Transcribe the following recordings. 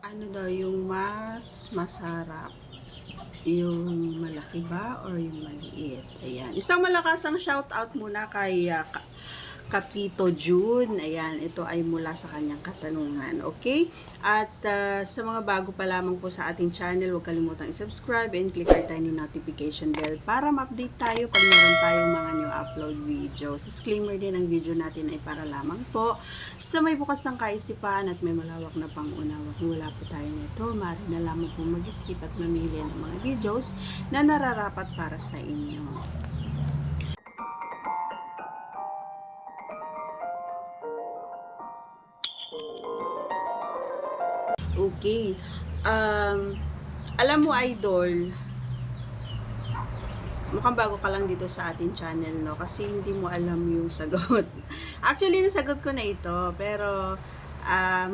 Ano daw yung mas masarap? Yung malaki ba or yung maliit? Ayan. Isang malakasang shout out muna kay Kapito June. Ayan, ito ay mula sa kanyang katanungan. Okay? At sa mga bago pa lamang po sa ating channel, huwag kalimutang i-subscribe and click our tiny notification bell para ma-update tayo pag meron tayong mga new upload videos. Disclaimer din, ang video natin ay para lamang po sa may bukas ng kaisipan at may malawak na pangunawa. Kung wala po tayo nito, maaari na lamang po mag-skip at mamili ng mga videos na nararapat para sa inyo. Okay. Alam mo, idol, mukhang bago ka lang dito sa ating channel, no? Kasi hindi mo alam yung sagot. Actually, nasagot ko na ito, pero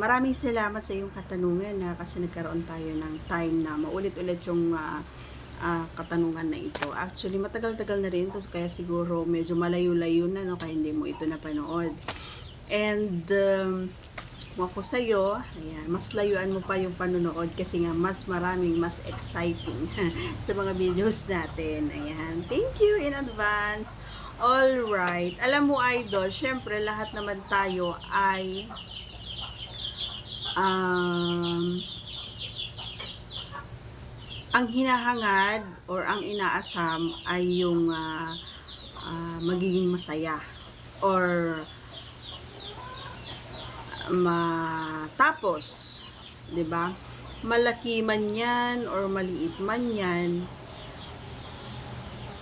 maraming salamat sa iyong katanungan na kasi nagkaroon tayo ng time na maulit-ulit yung katanungan na ito. Actually, matagal-tagal na rin to, kaya siguro medyo malayo-layo na, no? Kaya hindi mo ito napanood. And kung ako sa'yo, ayan, mas layuan mo pa yung panonood kasi nga mas maraming, mas exciting sa mga videos natin. Ayan, thank you in advance. Alright, alam mo, idol, syempre lahat naman tayo ay ang hinahangad or ang inaasam ay yung magiging masaya or matapos, 'di ba? Malaki man 'yan or maliit man 'yan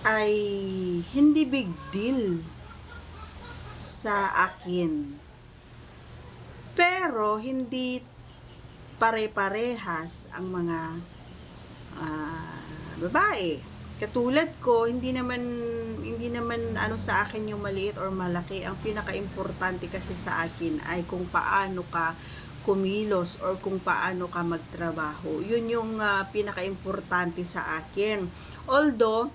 ay hindi big deal sa akin. Pero hindi pare-parehas ang mga babae. Katulad ko, hindi naman ano sa akin yung maliit or malaki. Ang pinaka-importante kasi sa akin ay kung paano ka kumilos or kung paano ka magtrabaho. Yun yung pinaka-importante sa akin. Although,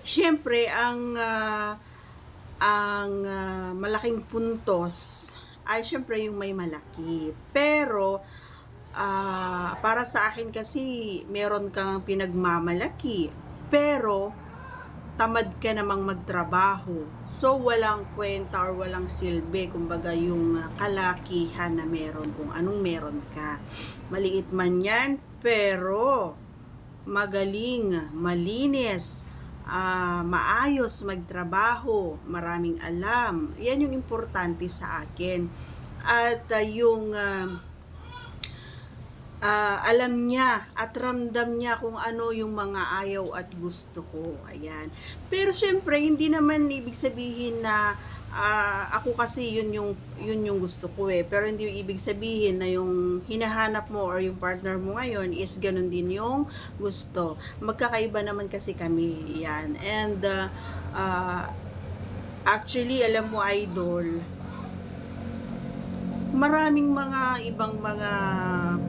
syempre ang malaking puntos ay syempre yung may malaki. Pero para sa akin kasi meron kang pinagmamalaki pero tamad ka namang magtrabaho, so walang kwenta or walang silbi kumbaga yung kalakihan na meron kung anong meron ka. Maliit man yan pero magaling, malinis, maayos magtrabaho, maraming alam, yan yung importante sa akin. At yung alam niya at ramdam niya kung ano yung mga ayaw at gusto ko. Ayan. Pero syempre, hindi naman ibig sabihin na ako kasi yun yung gusto ko eh. Pero hindi ibig sabihin na yung hinahanap mo or yung partner mo ngayon is ganun din yung gusto. Magkakaiba naman kasi kami. Yan. And actually, alam mo, idol, maraming mga ibang mga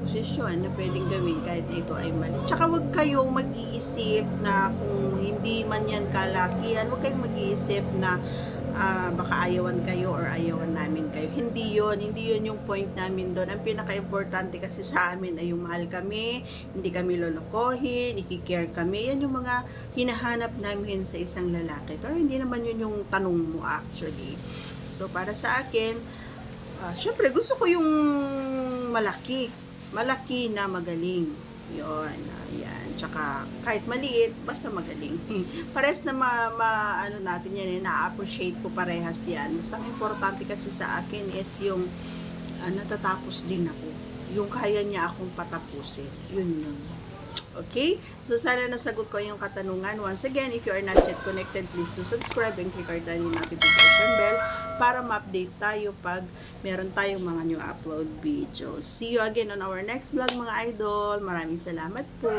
posisyon na pwedeng gawin kahit ito ay mali. Tsaka huwag kayong mag-iisip na kung hindi man yan kalakihan, huwag kayong mag-iisip na baka ayawan kayo or ayawan namin kayo. Hindi yun yung point namin doon. Ang pinaka-importante kasi sa amin ay yung mahal kami, hindi kami lolokohin, ikikare kami. Yan yung mga hinahanap namin sa isang lalaki. Pero hindi naman yun yung tanong mo actually. So para sa akin, syempre, gusto ko yung malaki na magaling. Yun, ayan. Tsaka, kahit maliit, basta magaling. Pares na ano natin yan, na-appreciate ko parehas yan. Mas ang importante kasi sa akin is yung natatapos din ako. Yung kaya niya akong patapusin. Yun. Okay? So, sana nasagot ko yung katanungan. Once again, if you are not yet connected, please do subscribe and click our tiny notification bell para ma-update tayo pag meron tayong mga new upload videos. See you again on our next vlog, mga idol. Maraming salamat po.